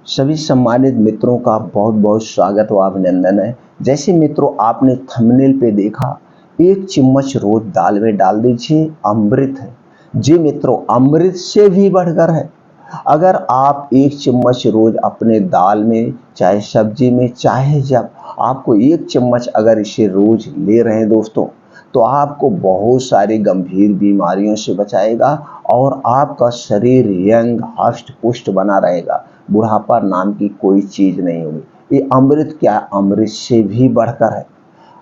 सभी सम्मानित मित्रों का बहुत बहुत स्वागत व अभिनंदन है। जैसे मित्रों आपने थंबनेल पे देखा, 1 चम्मच रोज दाल में डाल दीजिए, अमृत है। जी मित्रों, अमृत से भी बढ़कर है। अगर आप 1 चम्मच रोज अपने दाल में, चाहे सब्जी में, चाहे जब आपको 1 चम्मच अगर इसे रोज ले रहे हैं दोस्तों, तो आपको बहुत सारी गंभीर बीमारियों से बचाएगा और आपका शरीर यंग हष्ट पुष्ट बना रहेगा। बुढ़ापा नाम की कोई चीज नहीं होगी। ये अमृत क्या, अमृत से भी बढ़कर है।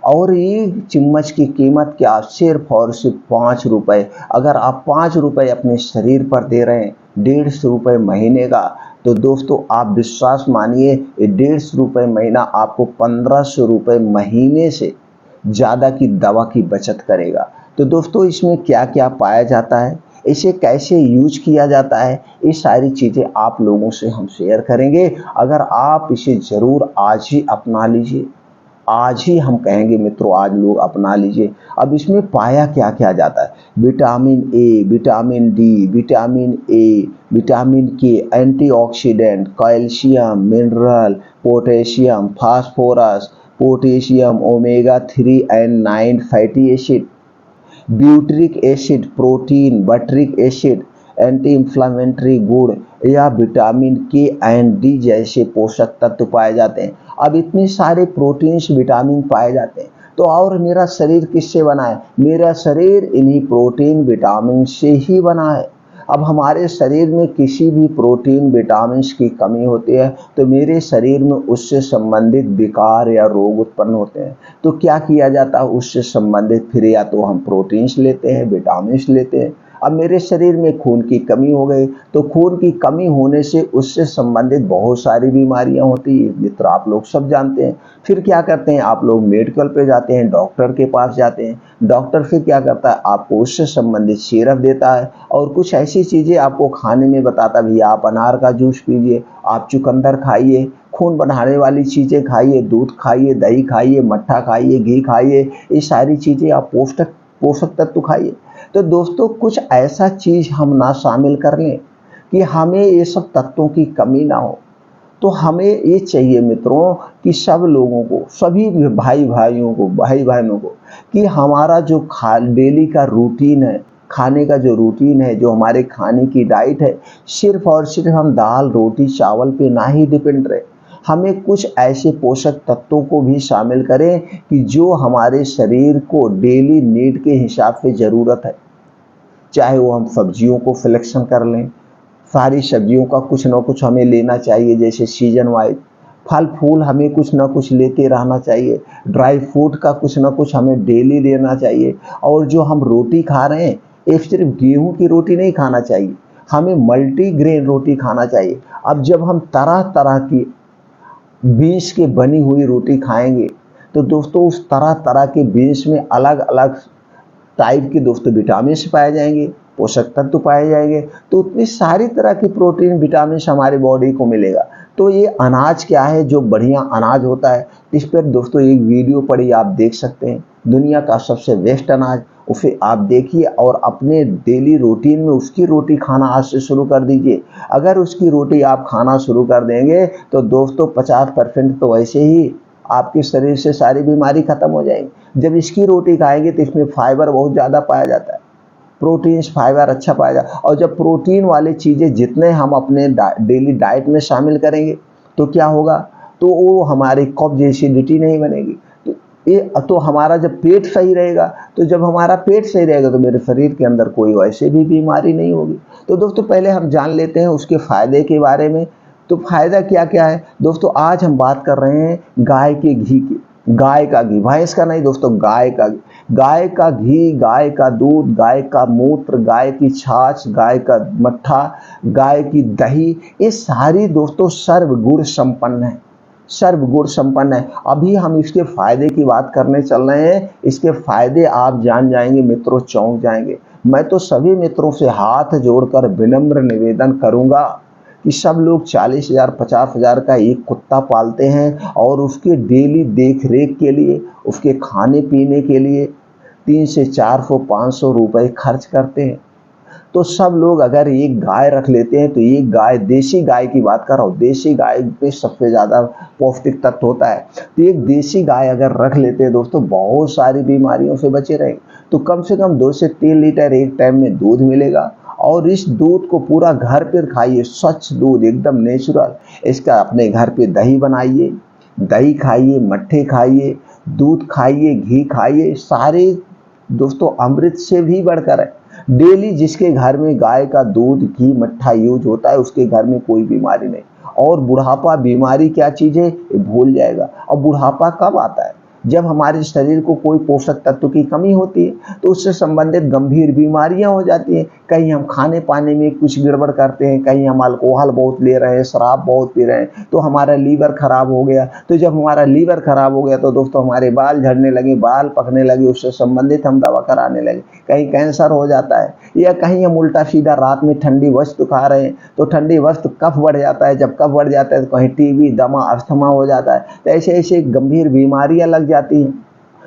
और ये चम्मच की कीमत क्या, सिर्फ और सिर्फ 5 रुपए। अगर आप 5 रुपए अपने शरीर पर दे रहे हैं, 150 रुपए महीने का, तो दोस्तों आप विश्वास मानिए, ये 150 रुपए महीना आपको 1500 रुपए महीने से ज़्यादा की दवा की बचत करेगा। तो दोस्तों इसमें क्या क्या पाया जाता है, इसे कैसे यूज किया जाता है, ये सारी चीज़ें आप लोगों से हम शेयर करेंगे। अगर आप इसे ज़रूर आज ही अपना लीजिए, आज ही हम कहेंगे मित्रों, आज लोग अपना लीजिए। अब इसमें पाया क्या क्या जाता है, vitamin A, vitamin D, vitamin A, vitamin K, antioxidant, calcium, mineral, potassium, phosphorus, potassium, omega 3 and 9 fatty acid, butyric acid, protein, butyric acid, anti inflammatory गुण या विटामिन के एंड डी जैसे पोषक तत्व पाए जाते हैं। अब इतने सारे प्रोटीन्स विटामिन पाए जाते हैं, तो और मेरा शरीर किससे बना है? मेरा शरीर इन्हीं प्रोटीन विटामिन से ही बना है। अब हमारे शरीर में किसी भी प्रोटीन विटामिन की कमी होती है तो मेरे शरीर में उससे संबंधित विकार या रोग उत्पन्न होते हैं। तो क्या किया जाता है, उससे संबंधित फिर या तो हम प्रोटीन्स लेते हैं, विटामिन्स लेते हैं। अब मेरे शरीर में खून की कमी हो गई, तो खून की कमी होने से उससे संबंधित बहुत सारी बीमारियां होती है मित्र, आप लोग सब जानते हैं। फिर क्या करते हैं, आप लोग मेडिकल पे जाते हैं, डॉक्टर के पास जाते हैं। डॉक्टर फिर क्या करता है, आपको उससे संबंधित सिरप देता है और कुछ ऐसी चीज़ें आपको खाने में बताता है, भैया आप अनार का जूस पीजिए, आप चुकंदर खाइए, खून बढ़ाने वाली चीज़ें खाइए, दूध खाइए, दही खाइए, मट्ठा खाइए, घी खाइए, ये सारी चीज़ें आप पोषक तत्व खाइए। तो दोस्तों कुछ ऐसा चीज़ हम ना शामिल कर लें कि हमें ये सब तत्वों की कमी ना हो। तो हमें ये चाहिए मित्रों कि सब लोगों को, सभी भाई भाइयों को, भाई बहनों को, कि हमारा जो डेली का रूटीन है, खाने का जो रूटीन है, जो हमारे खाने की डाइट है, सिर्फ और सिर्फ हम दाल रोटी चावल पे ना ही डिपेंड रहे। हमें कुछ ऐसे पोषक तत्वों को भी शामिल करें कि जो हमारे शरीर को डेली नीड के हिसाब से ज़रूरत है। चाहे वो हम सब्जियों को सिलेक्शन कर लें, सारी सब्जियों का कुछ ना कुछ हमें लेना चाहिए, जैसे सीजन वाइज। फल फूल हमें कुछ ना कुछ लेते रहना चाहिए। ड्राई फ्रूट का कुछ ना कुछ हमें डेली लेना चाहिए। और जो हम रोटी खा रहे हैं, एक सिर्फ गेहूं की रोटी नहीं खाना चाहिए, हमें मल्टीग्रेन रोटी खाना चाहिए। अब जब हम तरह तरह की बीन्स की बनी हुई रोटी खाएंगे, तो दोस्तों उस तरह तरह के बीन्स में अलग अलग टाइप के दोस्तों विटामिन पाए जाएंगे, पोषक तत्व पाए जाएंगे। तो उतनी सारी तरह की प्रोटीन विटामिन हमारे बॉडी को मिलेगा। तो ये अनाज क्या है, जो बढ़िया अनाज होता है, इस पर दोस्तों एक वीडियो पड़ी, आप देख सकते हैं। दुनिया का सबसे बेस्ट अनाज, उसे आप देखिए और अपने डेली रूटीन में उसकी रोटी खाना आज से शुरू कर दीजिए। अगर उसकी रोटी आप खाना शुरू कर देंगे तो दोस्तों 50% तो वैसे ही आपके शरीर से सारी बीमारी खत्म हो जाएगी। जब इसकी रोटी खाएंगे तो इसमें फाइबर बहुत ज़्यादा पाया जाता है, प्रोटीन्स फाइबर अच्छा पाया जाता है। और जब प्रोटीन वाली चीज़ें जितने हम अपने डेली डाइट में शामिल करेंगे तो क्या होगा, तो वो हमारी कब्ज एसिडिटी नहीं बनेगी। तो ये तो हमारा जब पेट सही रहेगा, तो जब हमारा पेट सही रहेगा तो मेरे शरीर के अंदर कोई वैसे भी बीमारी नहीं होगी। तो दोस्तों पहले हम जान लेते हैं उसके फ़ायदे के बारे में। तो फ़ायदा क्या क्या है दोस्तों, आज हम बात कर रहे हैं गाय के घी की। गाय का घी, भैंस का नहीं दोस्तों, गाय का घी। गाय का घी, गाय का दूध, गाय का मूत्र, गाय की छाछ, गाय का मट्ठा, गाय की दही, ये सारी दोस्तों सर्वगुण संपन्न है, सर्वगुण संपन्न है। अभी हम इसके फायदे की बात करने चल रहे हैं। इसके फायदे आप जान जाएंगे मित्रों, चौंक जाएंगे। मैं तो सभी मित्रों से हाथ जोड़कर विनम्र निवेदन करूंगा कि सब लोग 40,000 50,000 का एक कुत्ता पालते हैं और उसके डेली देख रेख के लिए, उसके खाने पीने के लिए 300 400 500 रुपए खर्च करते हैं। तो सब लोग अगर एक गाय रख लेते हैं तो एक गाय, देसी गाय की बात कर रहा हूँ, देसी गाय में सबसे ज़्यादा पौष्टिक तत्व होता है, तो एक देसी गाय अगर रख लेते हैं दोस्तों, बहुत सारी बीमारियों से बचे रहेंगे। तो कम से कम 2 से 3 लीटर एक टाइम में दूध मिलेगा और इस दूध को पूरा घर पर खाइए, स्वच्छ दूध एकदम नेचुरल। इसका अपने घर पे दही बनाइए, दही खाइए, मट्ठे खाइए, दूध खाइए, घी खाइए, सारे दोस्तों अमृत से भी बढ़कर है। डेली जिसके घर में गाय का दूध, घी, मट्ठा यूज होता है उसके घर में कोई बीमारी नहीं। और बुढ़ापा बीमारी क्या चीज़ है ये भूल जाएगा। और बुढ़ापा कब आता है? जब हमारे शरीर को कोई पोषक तत्व की कमी होती है, तो उससे संबंधित गंभीर बीमारियां हो जाती हैं। कहीं हम खाने पाने में कुछ गड़बड़ करते हैं, कहीं हम अल्कोहल बहुत ले रहे हैं, शराब बहुत पी रहे हैं, तो हमारा लीवर खराब हो गया। तो जब हमारा लीवर खराब हो गया तो दोस्तों हमारे बाल झड़ने लगे, बाल पकने लगे, उससे संबंधित हम दवा कराने लगे। कहीं कैंसर हो जाता है, या कहीं हम उल्टा सीधा रात में ठंडी वस्तु खा रहे हैं तो ठंडी वस्तु कफ बढ़ जाता है। जब कफ बढ़ जाता है तो कहीं टीबी, दमा, अस्थमा हो जाता है। तो ऐसे ऐसे गंभीर बीमारियां लग जाती हैं।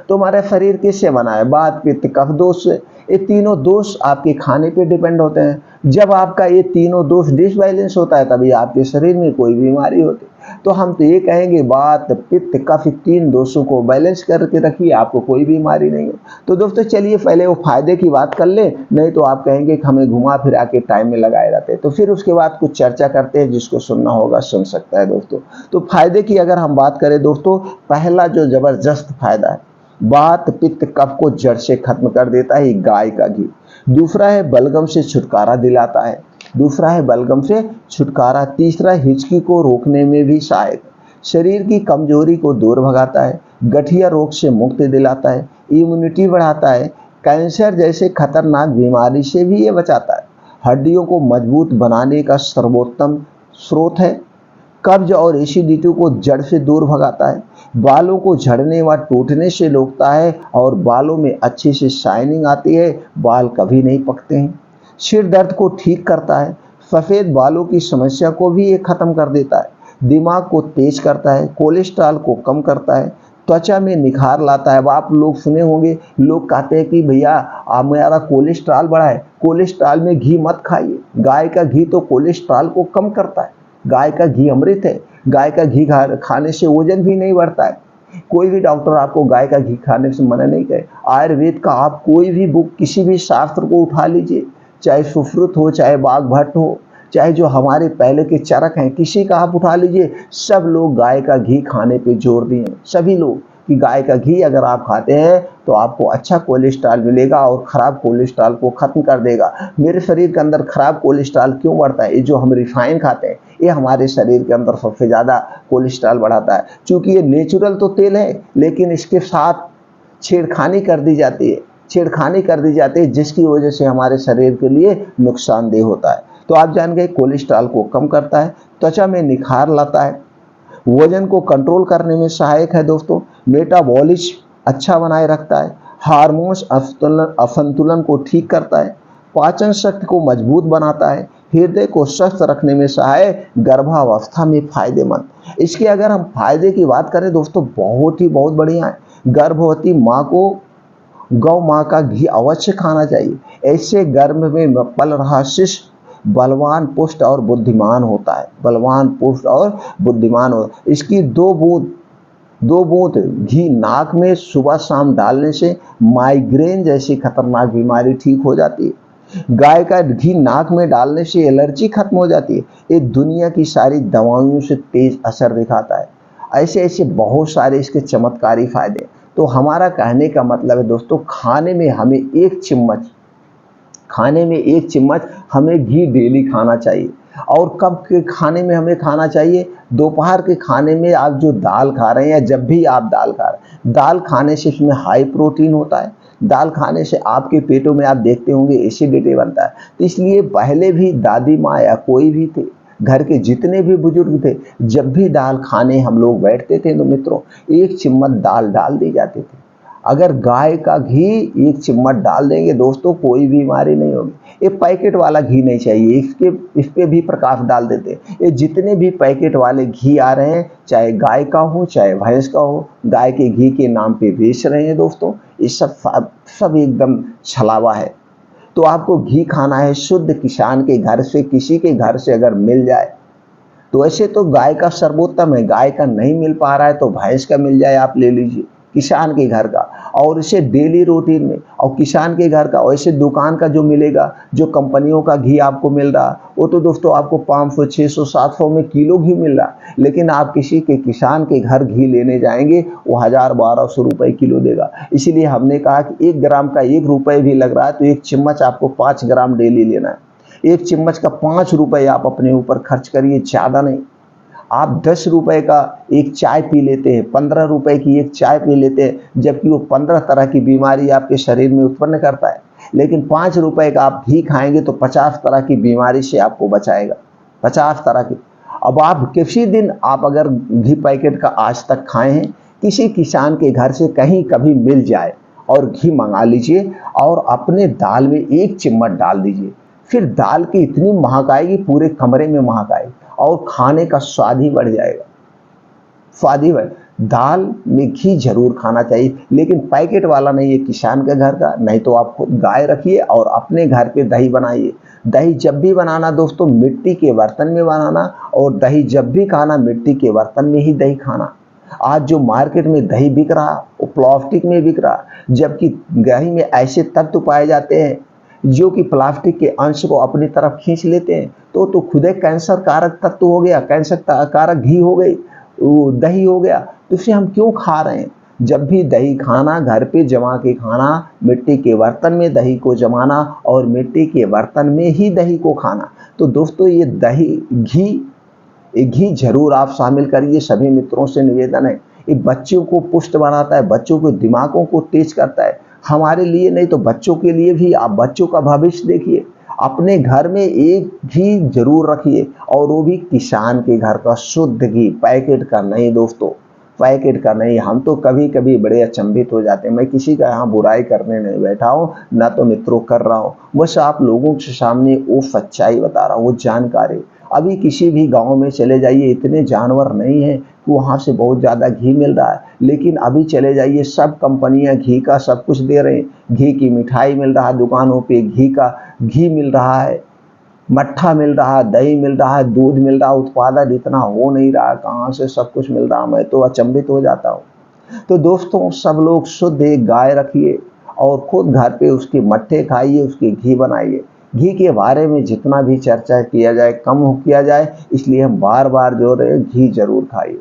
तो हमारा शरीर किससे बना है? वात, पित्त, कफ दोष से। ये तीनों दोष आपके खाने पे डिपेंड होते हैं। जब आपका ये तीनों दोष डिसबैलेंस होता है तभी आपके शरीर में कोई बीमारी होती है। तो हम तो ये कहेंगे वात, पित्त, कफ, 3 दोषों को बैलेंस करके रखिए, आपको कोई बीमारी नहीं हो। तो दोस्तों चलिए पहले वो फायदे की बात कर लें, नहीं तो आप कहेंगे कि हमें घुमा फिरा के टाइम में लगाए रहते हैं। तो फिर उसके बाद कुछ चर्चा करते हैं, जिसको सुनना होगा सुन सकता है दोस्तों। तो फायदे की अगर हम बात करें दोस्तों, पहला जो जबरदस्त फायदा है, वात, पित्त, कफ को जड़ से खत्म कर देता है गाय का घी। दूसरा है बलगम से छुटकारा दिलाता है। दूसरा है बलगम से छुटकारा। तीसरा हिचकी को रोकने में भी सहायक, शरीर की कमजोरी को दूर भगाता है, गठिया रोग से मुक्ति दिलाता है, इम्यूनिटी बढ़ाता है, कैंसर जैसे खतरनाक बीमारी से भी ये बचाता है, हड्डियों को मजबूत बनाने का सर्वोत्तम स्रोत है, कब्ज और एसिडिटी को जड़ से दूर भगाता है, बालों को झड़ने व टूटने से रोकता है और बालों में अच्छी से शाइनिंग आती है, बाल कभी नहीं पकते हैं, सिर दर्द को ठीक करता है, सफ़ेद बालों की समस्या को भी ये खत्म कर देता है, दिमाग को तेज करता है, कोलेस्ट्रॉल को कम करता है, त्वचा में निखार लाता है। अब आप लोग सुने होंगे, लोग कहते हैं कि भैया आप मेरा कोलेस्ट्रॉल बढ़ा है। कोलेस्ट्रॉल में घी मत खाइए, गाय का घी तो कोलेस्ट्रॉल को कम करता है। गाय का घी अमृत है, गाय का घी खाने से वजन भी नहीं बढ़ता है। कोई भी डॉक्टर आपको गाय का घी खाने से मना नहीं करे। आयुर्वेद का आप कोई भी बुक, किसी भी शास्त्र को उठा लीजिए, चाहे सुश्रुत हो, चाहे वाग्भट हो, चाहे जो हमारे पहले के चरक हैं, किसी का आप उठा लीजिए, सब लोग गाय का घी खाने पे जोर दिए। सभी लोग कि गाय का घी अगर आप खाते हैं तो आपको अच्छा कोलेस्ट्रॉल मिलेगा और ख़राब कोलेस्ट्रॉल को ख़त्म कर देगा। मेरे शरीर के अंदर ख़राब कोलेस्ट्रॉल क्यों बढ़ता है? ये जो हम रिफाइन खाते हैं ये हमारे शरीर के अंदर सबसे ज़्यादा कोलेस्ट्रॉल बढ़ाता है। चूँकि ये नेचुरल तो तेल है, लेकिन इसके साथ छेड़खानी कर दी जाती है, जिसकी वजह से हमारे शरीर के लिए नुकसानदेह होता है। तो आप जान गए, कोलेस्ट्रॉल को कम करता है, त्वचा में निखार लाता है, वजन को कंट्रोल करने में सहायक है दोस्तों, मेटाबॉलिज्म अच्छा बनाए रखता है, हार्मोन्स असंतुलन को ठीक करता है, पाचन शक्ति को मजबूत बनाता है, हृदय को स्वस्थ रखने में सहायक, गर्भावस्था में फायदेमंद। इसके अगर हम फायदे की बात करें दोस्तों, बहुत बढ़िया है। गर्भवती माँ को गौ माँ का घी अवश्य खाना चाहिए। ऐसे गर्भ में पल रहा शिशु बलवान, पुष्ट और बुद्धिमान होता है। इसकी 2 बूंद घी नाक में सुबह शाम डालने से माइग्रेन जैसी खतरनाक बीमारी ठीक हो जाती है। गाय का घी नाक में डालने से एलर्जी खत्म हो जाती है। ये दुनिया की सारी दवाइयों से तेज असर दिखाता है। ऐसे ऐसे बहुत सारे इसके चमत्कारी फायदे। तो हमारा कहने का मतलब है दोस्तों, खाने में हमें 1 चम्मच हमें घी डेली खाना चाहिए। और कब के खाने में हमें खाना चाहिए? दोपहर के खाने में आप जो दाल खा रहे हैं या जब भी आप दाल खा रहे हैं, दाल खाने से इसमें हाई प्रोटीन होता है। दाल खाने से आपके पेटों में आप देखते होंगे एसिडिटी बनता है। तो इसलिए पहले भी दादी माँ या कोई भी थे, घर के जितने भी बुजुर्ग थे, जब भी दाल खाने हम लोग बैठते थे तो मित्रों 1 चम्मच दाल डाल दी जाती थी। अगर गाय का घी 1 चम्मच डाल देंगे दोस्तों, कोई बीमारी नहीं होगी। ये पैकेट वाला घी नहीं चाहिए, इस पे भी प्रकाश डाल देते हैं। ये जितने भी पैकेट वाले घी आ रहे हैं, चाहे गाय का हो चाहे भैंस का हो, गाय के घी के नाम पे बेच रहे हैं दोस्तों, ये सब एकदम छलावा है। तो आपको घी खाना है शुद्ध किसान के घर से, किसी के घर से अगर मिल जाए तो ऐसे तो गाय का सर्वोत्तम है, गाय का नहीं मिल पा रहा है तो भैंस का मिल जाए, आप ले लीजिए किसान के घर का, और इसे डेली रूटीन में, और किसान के घर का। वैसे दुकान का जो मिलेगा, जो कंपनियों का घी आपको मिल रहा, वो तो दोस्तों आपको 500 600 700 में किलो घी मिल रहा, लेकिन आप किसी के किसान के घर घी लेने जाएंगे वो 1000-1200 रुपए किलो देगा। इसीलिए हमने कहा कि 1 ग्राम का 1 रुपये भी लग रहा है तो 1 चम्मच आपको 5 ग्राम डेली लेना है। 1 चम्मच का 5 रुपये आप अपने ऊपर खर्च करिए, ज़्यादा नहीं। आप 10 रुपए का एक चाय पी लेते हैं, 15 रुपए की एक चाय पी लेते हैं, जबकि वो 15 तरह की बीमारी आपके शरीर में उत्पन्न करता है। लेकिन 5 रुपए का आप घी खाएंगे तो 50 तरह की बीमारी से आपको बचाएगा, 50 तरह की। अब आप किसी दिन आप अगर घी पैकेट का आज तक खाए हैं, किसी किसान के घर से कहीं कभी मिल जाए और घी मंगा लीजिए और अपने दाल में 1 चम्मच डाल दीजिए। फिर दाल की इतनी महक आएगी, पूरे कमरे में महक आएगी और खाने का स्वाद ही बढ़ जाएगा, स्वाद ही बढ़। दाल में घी जरूर खाना चाहिए, लेकिन पैकेट वाला नहीं है, किसान के घर का। नहीं तो आप खुद गाय रखिए और अपने घर पे दही बनाइए। दही जब भी बनाना दोस्तों मिट्टी के बर्तन में बनाना, और दही जब भी खाना मिट्टी के बर्तन में ही दही खाना। आज जो मार्केट में दही बिक रहा वो प्लास्टिक में बिक रहा, जबकि दही में ऐसे तत्व पाए जाते हैं जो कि प्लास्टिक के अंश को अपनी तरफ खींच लेते हैं। तो खुद एक कैंसर कारक तत्व हो गया, कैंसर कारक घी हो गई, वो दही हो गया। तो इसे हम क्यों खा रहे हैं? जब भी दही खाना घर पे जमा के खाना, मिट्टी के बर्तन में दही को जमाना और मिट्टी के बर्तन में ही दही को खाना। तो दोस्तों ये दही घी जरूर आप शामिल करिए। सभी मित्रों से निवेदन है, ये बच्चों को पुष्ट बनाता है, बच्चों के दिमागों को तेज करता है। हमारे लिए नहीं तो बच्चों के लिए भी। आप बच्चों का भविष्य देखिए, अपने घर में एक घी जरूर रखिए, और वो भी किसान के घर का शुद्ध घी, पैकेट का नहीं दोस्तों, पैकेट का नहीं। हम तो कभी कभी बड़े अचंभित हो जाते हैं। मैं किसी का यहाँ बुराई करने नहीं बैठा हूँ, ना तो मित्रों कर रहा हूँ, बस आप लोगों के सामने वो सच्चाई बता रहा हूँ, वो जानकारी। अभी किसी भी गांव में चले जाइए, इतने जानवर नहीं है कि वहाँ से बहुत ज़्यादा घी मिल रहा है, लेकिन अभी चले जाइए सब कंपनियां घी का सब कुछ दे रहे हैं। घी की मिठाई मिल रहा है दुकानों पे, घी मिल रहा है, मट्ठा मिल रहा है, दही मिल रहा है, दूध मिल रहा है। उत्पादन इतना हो नहीं रहा, कहाँ से सब कुछ मिल रहा, मैं तो अचंभित हो जाता हूँ। तो दोस्तों सब लोग शुद्ध एक गाय रखिए और खुद घर पे उसके मट्ठे खाइए, उसके घी बनाइए। घी के बारे में जितना भी चर्चा किया जाए कम किया जाए, इसलिए हम बार बार जो रहे घी जरूर खाइए।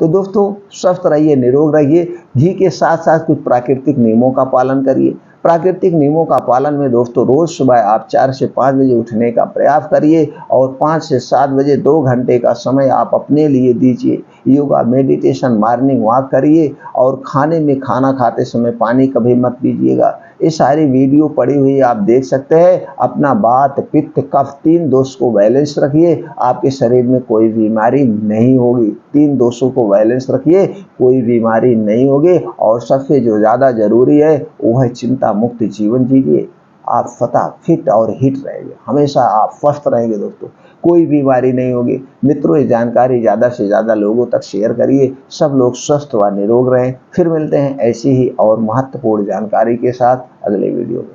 तो दोस्तों स्वस्थ रहिए, निरोग रहिए। घी के साथ साथ कुछ प्राकृतिक नियमों का पालन करिए। प्राकृतिक नियमों का पालन में दोस्तों रोज सुबह आप 4 से 5 बजे उठने का प्रयास करिए, और 5 से 7 बजे 2 घंटे का समय आप अपने लिए दीजिए। योगा, मेडिटेशन, मॉर्निंग वॉक करिए, और खाने में खाना खाते समय पानी कभी मत पीजिएगा। ये सारी वीडियो पड़ी हुई आप देख सकते हैं। अपना वात, पित्त, कफ 3 दोष को बैलेंस रखिए, आपके शरीर में कोई बीमारी नहीं होगी। 3 दोषों को बैलेंस रखिए, कोई बीमारी नहीं होगी। और सबसे जो ज़्यादा जरूरी है वो है चिंता मुक्त जीवन जीजिए। आप फटा फिट और हिट रहेंगे, हमेशा आप स्वस्थ रहेंगे दोस्तों, कोई बीमारी नहीं होगी। मित्रों ये जानकारी ज़्यादा से ज़्यादा लोगों तक शेयर करिए, सब लोग स्वस्थ व निरोग रहें। फिर मिलते हैं ऐसी ही और महत्वपूर्ण जानकारी के साथ अगले वीडियो में।